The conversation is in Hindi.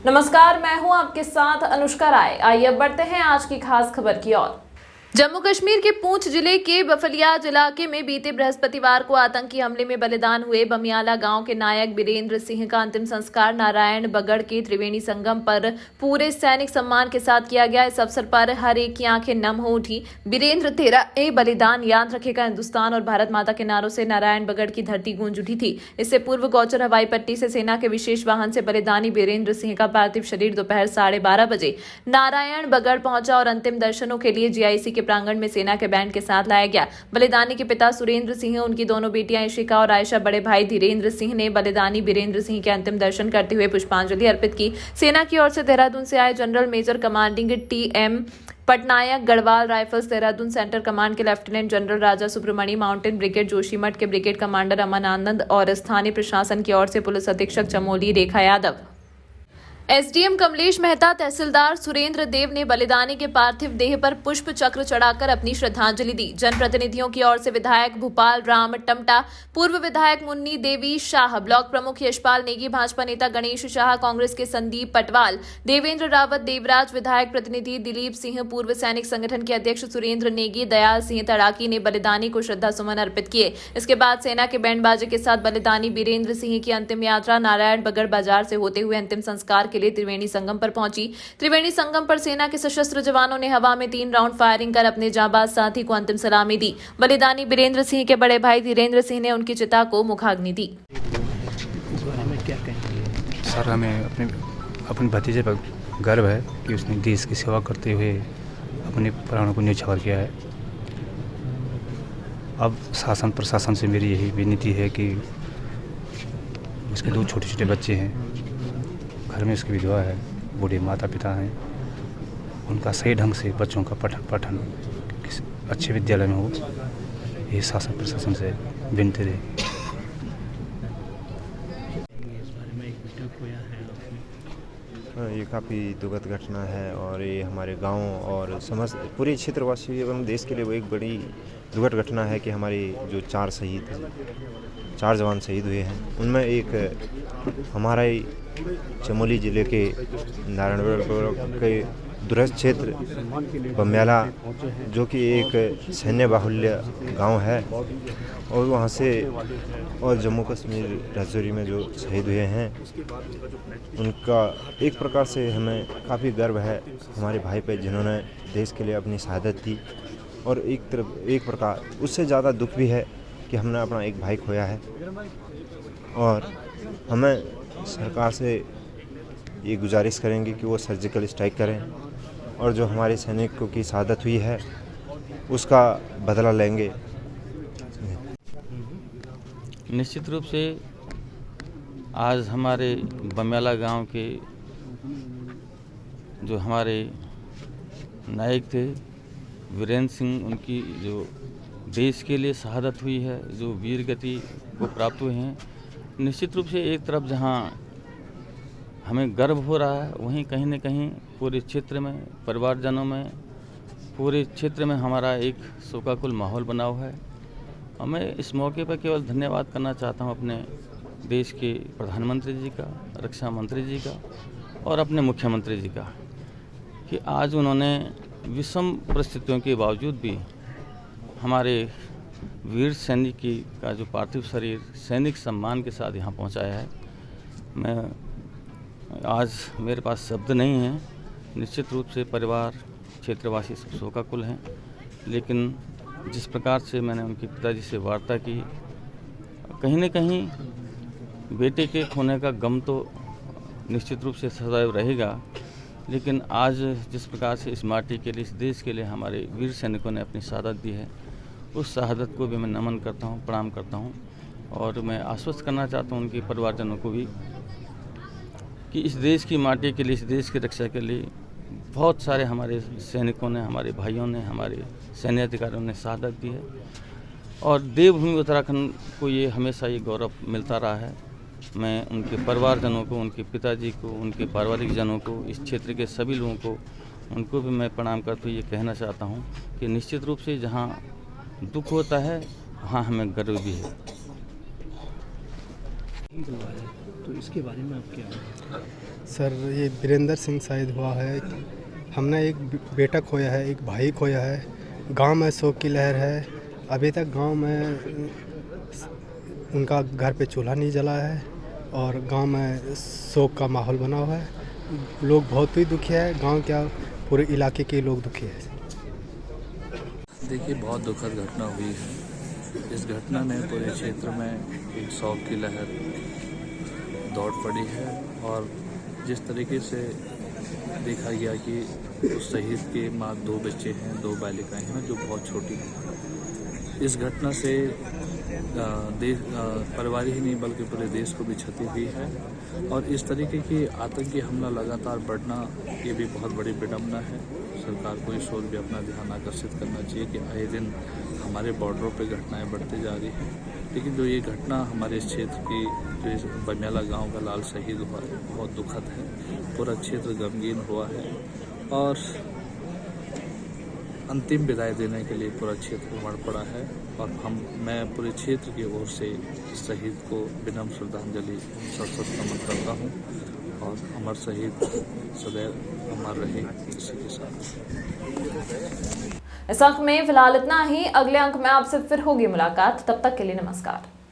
नमस्कार, मैं हूं आपके साथ अनुष्का राय। आइए अब बढ़ते हैं आज की खास खबर की ओर। जम्मू कश्मीर के पूंछ जिले के बफलियाज इलाके में बीते बृहस्पतिवार को आतंकी हमले में बलिदान हुए बमियाला गांव के नायक बीरेंद्र सिंह का अंतिम संस्कार नारायण बगड़ के त्रिवेणी संगम पर पूरे सैनिक सम्मान के साथ किया गया। इस अवसर पर हर एक की आंखें नम हो उठी। बीरेंद्र तेरा ए बलिदान याद रखेगा हिंदुस्तान और भारत माता के नारों से नारायण बगड़ की धरती गूंज उठी थी। इससे पूर्व गौचर हवाई पट्टी से सेना के विशेष वाहन से बलिदानी बीरेंद्र सिंह का पार्थिव शरीर दोपहर 12:30 बजे नारायण बगड़ पहुंचा और अंतिम दर्शनों के लिए जीआईसी के प्रांगण में सेना के बैंड के साथ लाया गया। बलिदानी के पिता सुरेंद्र सिंह, उनकी दोनों बेटियां इशिका और आयशा, बड़े भाई धीरेंद्र सिंह ने बलिदानी बीरेंद्र सिंह के अंतिम दर्शन करते हुए पुष्पांजलि अर्पित की। सेना की ओर से देहरादून से आए general major commanding TM Patnaik, Garhwal rifles Dehradun centre command के lieutenant general Raja Subramani, mountain brigade Joshimath के ब्रिगेड कमांडर अमन आनंद और स्थानीय प्रशासन की ओर से पुलिस अधीक्षक चमोली रेखा यादव, एसडीएम कमलेश मेहता, तहसीलदार सुरेंद्र देव ने बलिदानी के पार्थिव देह पर पुष्प चक्र चढ़ाकर अपनी श्रद्धांजलि दी। जनप्रतिनिधियों की ओर से विधायक भूपाल राम टमटा, पूर्व विधायक मुन्नी देवी शाह, ब्लॉक प्रमुख यशपाल नेगी, भाजपा नेता गणेश शाह, कांग्रेस के संदीप पटवाल, देवेंद्र रावत, देवराज, विधायक प्रतिनिधि दिलीप सिंह, पूर्व सैनिक संगठन के अध्यक्ष सुरेंद्र नेगी, दयाल सिंह तड़ाकी ने बलिदानी को श्रद्धासुमन अर्पित किए। इसके बाद सेना के बैंड बाजे के साथ बलिदानी बीरेंद्र सिंह की अंतिम यात्रा नारायण बगड़ बाजार से होते हुए अंतिम संस्कार के लिए त्रिवेणी संगम पर पहुंची। त्रिवेणी संगम पर सेना के सशस्त्र जवानों ने हवा में 3 राउंड फायरिंग कर अपने जांबाज साथी को अंतिम सलामी दी। बलिदानी बीरेंद्र सिंह के बड़े भाई धीरेंद्र सिंह ने उनकी चिता को मुखाग्नि दी। सर, हमें अपने भतीजे पर गर्व है कि उसने देश की सेवा करते हुए अपने प्राणों को न्यौछावर किया है। अब शासन प्रशासन से मेरी यही विनती है कि उसके 2 छोटे-छोटे बच्चे हैं, घर में उसकी विधवा है, बूढ़े माता पिता हैं, उनका सही ढंग से बच्चों का पठन किसी अच्छे विद्यालय में हो, ये शासन प्रशासन से विनती है। ये काफ़ी दुखद घटना है और ये हमारे गांव और समस्त पूरे क्षेत्रवासी एवं देश के लिए वो एक बड़ी दुखद घटना है कि हमारे जो 4 जवान शहीद हुए हैं, उनमें एक हमारा ही चमोली ज़िले के नारायणगढ़ के दूरस्थ क्षेत्र बमियाला, जो कि एक सैन्य बाहुल्य गांव है, और वहां से और जम्मू कश्मीर राजौरी में जो शहीद हुए हैं, उनका एक प्रकार से हमें काफ़ी गर्व है हमारे भाई पे, जिन्होंने देश के लिए अपनी शहादत दी। और एक प्रकार उससे ज़्यादा दुख भी है कि हमने अपना एक भाई खोया है। और हमें सरकार से ये गुजारिश करेंगे कि वो सर्जिकल स्ट्राइक करें और जो हमारे सैनिकों की शहादत हुई है उसका बदला लेंगे। निश्चित रूप से आज हमारे बमियाला गांव के जो हमारे नायक थे वीरेंद्र सिंह, उनकी जो देश के लिए शहादत हुई है, जो वीर गति को प्राप्त हुए हैं, निश्चित रूप से एक तरफ जहां हमें गर्व हो रहा है, वहीं कहीं न कहीं पूरे क्षेत्र में, परिवारजनों में, पूरे क्षेत्र में हमारा एक शोकाकुल माहौल बना हुआ है। और मैं इस मौके पर केवल धन्यवाद करना चाहता हूं अपने देश के प्रधानमंत्री जी का, रक्षा मंत्री जी का और अपने मुख्यमंत्री जी का, कि आज उन्होंने विषम परिस्थितियों के बावजूद भी हमारे वीर सैनिक का जो पार्थिव शरीर सैनिक सम्मान के साथ यहाँ पहुँचाया है। मैं आज मेरे पास शब्द नहीं हैं। निश्चित रूप से परिवार, क्षेत्रवासी सब शोकाकुल हैं, लेकिन जिस प्रकार से मैंने उनके पिताजी से वार्ता की, कहीं न कहीं बेटे के खोने का गम तो निश्चित रूप से सदैव रहेगा, लेकिन आज जिस प्रकार से इस माटी के लिए, इस देश के लिए हमारे वीर सैनिकों ने अपनी शहादत दी है, उस शहादत को भी मैं नमन करता हूं, प्रणाम करता हूं। और मैं आश्वस्त करना चाहता हूं उनके परिवारजनों को भी कि इस देश की माटी के लिए, इस देश की रक्षा के लिए बहुत सारे हमारे सैनिकों ने, हमारे भाइयों ने, हमारे सैन्य अधिकारियों ने शहादत दी है। और देवभूमि उत्तराखंड को ये हमेशा ये गौरव मिलता रहा है। मैं उनके परिवारजनों को, उनके पिताजी को, उनके पारिवारिक जनों को, इस क्षेत्र के सभी लोगों को, उनको भी मैं प्रणाम करते हुए ये कहना चाहता हूँ कि निश्चित रूप से जहाँ दुख होता है वहाँ हमें गर्व भी है। तो इसके बारे में आप क्या? सर ये वीरेंद्र सिंह शायद हुआ है। हमने एक बेटा खोया है, एक भाई खोया है। गांव में शोक की लहर है। अभी तक गांव में उनका घर पे चूल्हा नहीं जला है और गांव में शोक का माहौल बना हुआ है। लोग बहुत ही दुखी है, गांव क्या पूरे इलाके के लोग दुखी है। देखिए, बहुत दुखद घटना हुई है। इस घटना में पूरे क्षेत्र में एक शोक की लहर दौड़ पड़ी है और जिस तरीके से देखा गया कि उस शहीद के माँ 2 बच्चे हैं, 2 बालिकाएं हैं जो बहुत छोटी हैं। इस घटना से परिवार ही नहीं बल्कि पूरे देश को भी क्षति हुई है और इस तरीके की आतंकी हमला लगातार बढ़ना ये भी बहुत बड़ी विडम्बना है। सरकार को इस ओर भी अपना ध्यान आकर्षित करना चाहिए कि आए दिन हमारे बॉर्डरों पे घटनाएं बढ़ती जा रही हैं, लेकिन जो ये घटना हमारे इस क्षेत्र की जो इस बमियाला गांव का लाल शहीद हुआ है बहुत दुखद है। पूरा क्षेत्र गमगीन हुआ है और अंतिम विदाई देने के लिए पूरा क्षेत्र उमड़ पड़ा है और मैं पूरे क्षेत्र की ओर से शहीद को विनम्र श्रद्धांजलि सरस्वत नमन करता हूँ और अमर शहीद सदैव अमर रहे इसी के साथ। इस अंक में फिलहाल इतना ही। अगले अंक में आपसे फिर होगी मुलाकात। तब तक के लिए नमस्कार।